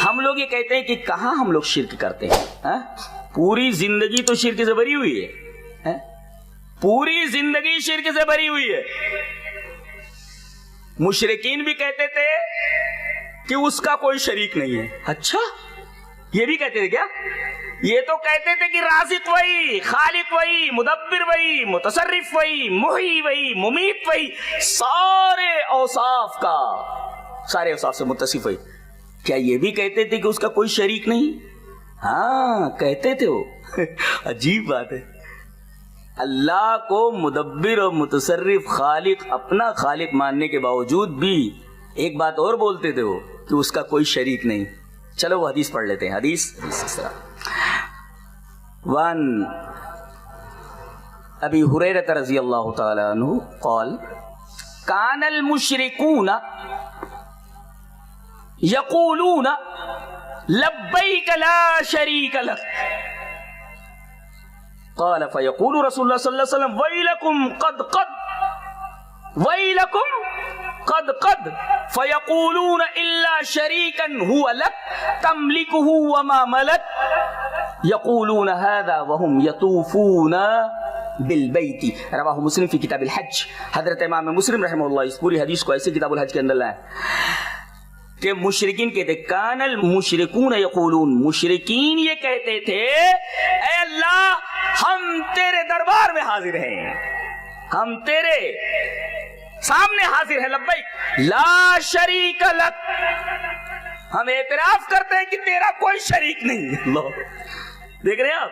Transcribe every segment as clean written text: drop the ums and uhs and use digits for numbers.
ہم لوگ یہ کہتے ہیں کہ کہاں ہم لوگ شرک کرتے ہیں؟ پوری زندگی تو شرک سے بھری ہوئی ہے، پوری زندگی شرک سے بھری ہوئی ہے۔ مشرکین بھی کہتے تھے کہ اس کا کوئی شریک نہیں ہے۔ اچھا، یہ بھی کہتے تھے کیا؟ یہ تو کہتے تھے کہ رازق وہی، خالق وہی، مدبر وہی، متصرف وہی، محیی وہی، ممیت وہی، سارے اوصاف سے متصف وہی۔ کیا یہ بھی کہتے تھے کہ اس کا کوئی شریک نہیں؟ ہاں کہتے تھے وہ۔ عجیب بات ہے، اللہ کو مدبر اور متصرف خالق، اپنا خالق ماننے کے باوجود بھی ایک بات اور بولتے تھے وہ، کہ اس کا کوئی شریک نہیں۔ چلو وہ حدیث پڑھ لیتے ہیں۔ حدیث اس طرح، وان ابی ہریرہ رضی اللہ تعالی عنہ قال کان المشرکون یقولون لبیک لا شریک لک قال فیقول رسول اللہ صلی اللہ علیہ وسلم ویلکم قد قد ویلکم قد قد فیقولون الا شریکا هو لک تملکه وما ملک یقولون هذا وهم یطوفون بالبیت۔ رواہ مسلم فی کتاب الحج۔ حضرت امام مسلم رحمہ اللہ اس پوری حدیث کو ایسے کتاب الحج کے اندر لائے کہ مشرکین کہتے، کان المشرکون یقولون، مشرکین یہ کہتے تھے اے اللہ ہم تیرے دربار میں حاضر ہیں، ہم تیرے سامنے حاضر ہیں، لبیک لا شریک لک، ہم اعتراف کرتے ہیں کہ تیرا کوئی شریک نہیں۔ اللہ دیکھ رہے ہیں آپ،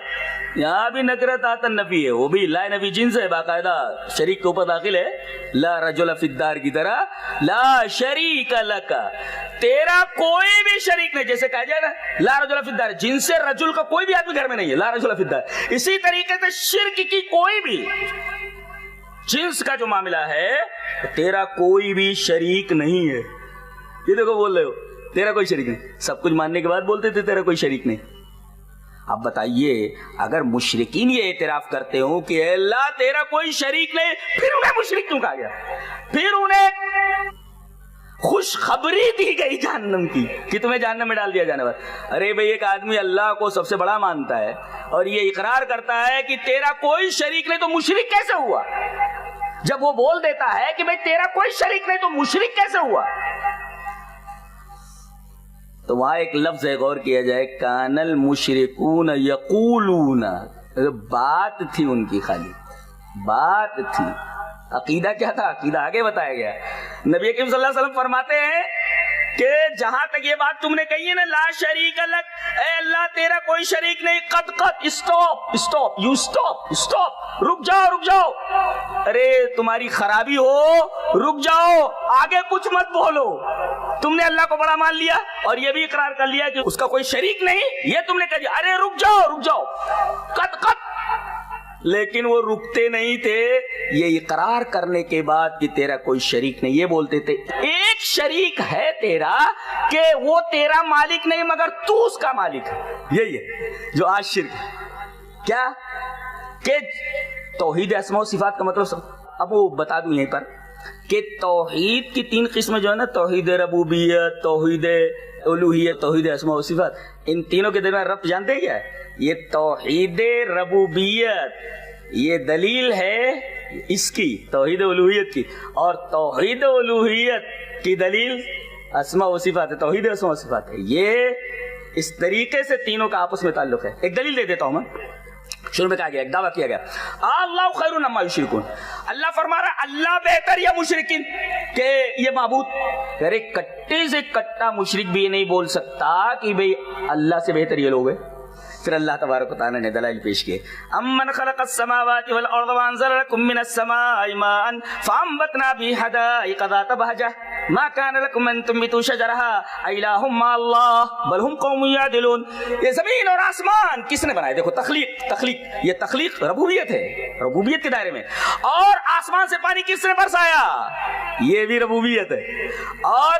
یہاں بھی نکرت آتا نفی ہے، وہ بھی لا نفی جنس ہے، باقاعدہ شریک کے اوپر داخل ہے، لا رجل فی الدار کی طرح، لا شریک لک، تیرا کوئی بھی شریک نہیں۔ جیسے کہا جائے نا لا رجل فی الدار، جن سے رجل کا کوئی بھی آدمی گھر میں نہیں ہے، لا رجل فی الدار۔ اسی طریقے سے شرک کی کوئی بھی جنس کا جو معاملہ ہے، تیرا کوئی بھی شریک نہیں ہے۔ یہ دیکھو بول رہے ہو تیرا کوئی شریک نہیں، سب کچھ ماننے کے بعد بولتے تھے تیرا کوئی شریک نہیں۔ اب بتائیے اگر مشرکین یہ اعتراف کرتے ہوں کہ اے اللہ تیرا کوئی شریک نہیں، پھر انہیں مشرک کیوں کہا گیا؟ پھر انہیں خوشخبری دی گئی جہنم کی کہ تمہیں جہنم میں ڈال دیا جانے والا۔ ارے بھئی ایک آدمی اللہ کو سب سے بڑا مانتا ہے اور یہ اقرار کرتا ہے کہ تیرا کوئی شریک نہیں، تو مشرک کیسے ہوا؟ جب وہ بول دیتا ہے کہ بھئی تیرا کوئی شریک نہیں تو مشرک کیسے ہوا؟ تو وہاں ایک لفظ ہے، غور کیا جائے، کان المشرکون یقولون، بات تھی ان کی، خالی بات تھی۔ عقیدہ کیا تھا؟ عقیدہ آگے بتایا گیا۔ نبی کریم صلی اللہ علیہ وسلم فرماتے ہیں کہ جہاں تک یہ بات تم نے کہی ہے نا لا شریک لک، اے اللہ تیرا کوئی شریک نہیں، قد قد، stop stop, you stop stop, رک جاؤ رک جاؤ، ارے تمہاری خرابی ہو، رک جاؤ، آگے کچھ مت بولو۔ تم نے اللہ کو بڑا مان لیا اور یہ بھی اقرار کر لیا کہ اس کا کوئی شریک نہیں، یہ تم نے کہہ دیا، ارے رک جاؤ رک جاؤ، قد قد۔ لیکن وہ رکتے نہیں تھے، یہ اقرار کرنے کے بعد کہ تیرا کوئی شریک نہیں، یہ بولتے تھے ایک شریک ہے تیرا کہ وہ تیرا مالک نہیں مگر تو اس کا مالک ہے۔ یہی ہے جو آج شرک ہے، کیا کہ توحید اسماء و صفات کا مطلب اب وہ بتا دوں یہیں پر کہ توحید کی تین قسمیں جو ہے نا، توحید ربوبیت، توحید الوہیت، توحید اسماء و صفات، ان تینوں کے درمیان ربط جانتے ہیں کیا ہے؟ یہ توحید ربوبیت یہ دلیل ہے اس کی، توحید الوہیت کی، اور توحید الوہیت کی دلیل اسماء و صفات ہے، توحید اسماء و صفات ہے۔ یہ اس طریقے سے تینوں کا آپس میں تعلق ہے۔ ایک دلیل دے دیتا ہوں میں، شروع میں کہا گیا، ایک دعویٰ کیا گیا، اللہ خیر عما یشرکون، اللہ فرما رہا اللہ بہتر یا مشرکین کہ یہ معبود، ارے کٹے سے کٹا مشرک بھی یہ نہیں بول سکتا کہ بھئی اللہ سے بہتر یہ لوگ ہیں۔ پھر اللہ تبارک و تعالی نے دلائل پیش کیے، امن خلق السماوات والارض وانزل لكم من السماء ماء فانبتنا به حدائق ذات بهجة ما كان لكم ان تنبتوا شجرها اإله مع الله بل هم قوم يعدلون۔ یہ زمین اور آسمان کس نے بنائے؟ دیکھو تخلیق، یہ تخلیق ربوبیت ہے، ربوبیت کے دائرے میں، اور آسمان سے پانی کس نے برسایا؟ یہ بھی ربوبیت ہے، اور